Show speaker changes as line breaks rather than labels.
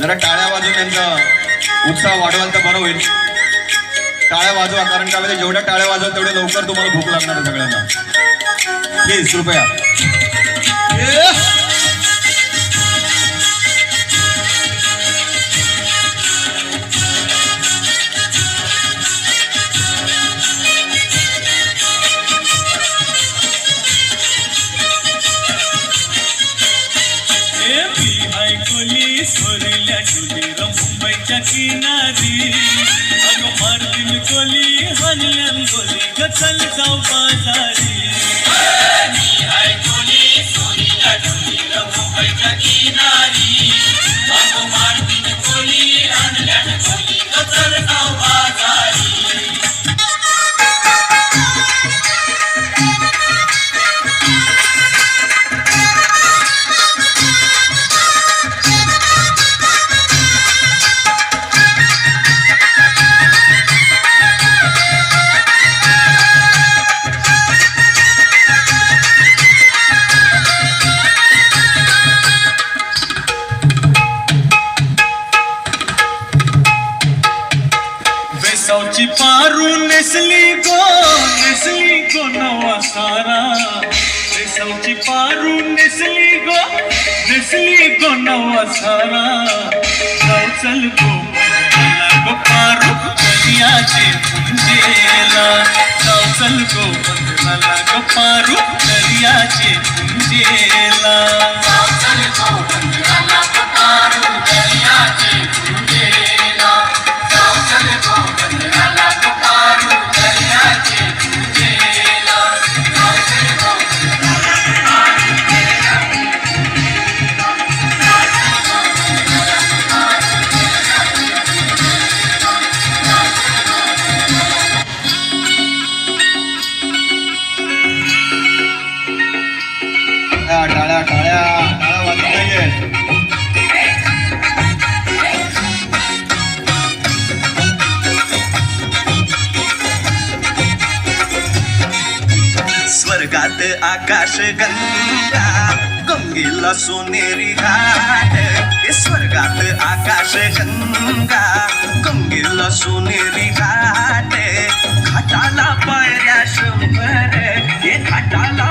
जरा टाळ्या वाजवून त्यांचा उत्साह वाढवाल तर बरं होईल. टाळ्या वाजवा, कारण का म्हणजे जेवढ्या टाळ्या वाजवाल तेवढे लवकर तुम्हाला भूक लागणार आहे सगळ्यांना. प्लीज कृपया.
सोरील्या डुलीर मुंबईच्या किनारी अगं मारतील कोली हनल्यान गोली ग चल जाऊ बाजारी. मी हाय कोली सोरील्या डुलीर मुंबईच्या किनारी अगं मारतील कोली हनल्यान गोली ग चल जाऊ बाजारी. वेसावची पारू नेसली गो नवा सारा. वेसावची पारू नेसली गो नवा सारा. जाऊ चल गो बंधनाला गो पारू दर्याचे पुंजेला. जाऊ चल गो बंधनाला गो पारू दर्याचे पुंजेला. जाऊ चल गो बंधनाला गो पारू दर्याचे पुंजेला. जाऊ चल गो बंधनाला गो पारू दर्याचे पुंजेला. जाऊ चल गो
टाळ्या टाळ्या टाळ्या वाजत नाहीये.
स्वर्गात आकाश गंगा गंगेला सोनेरी घाट. स्वर्गात आकाश गंगा गंगेला सोनेरी घाट. घाटाला पायऱ्या शंभर, घाटाला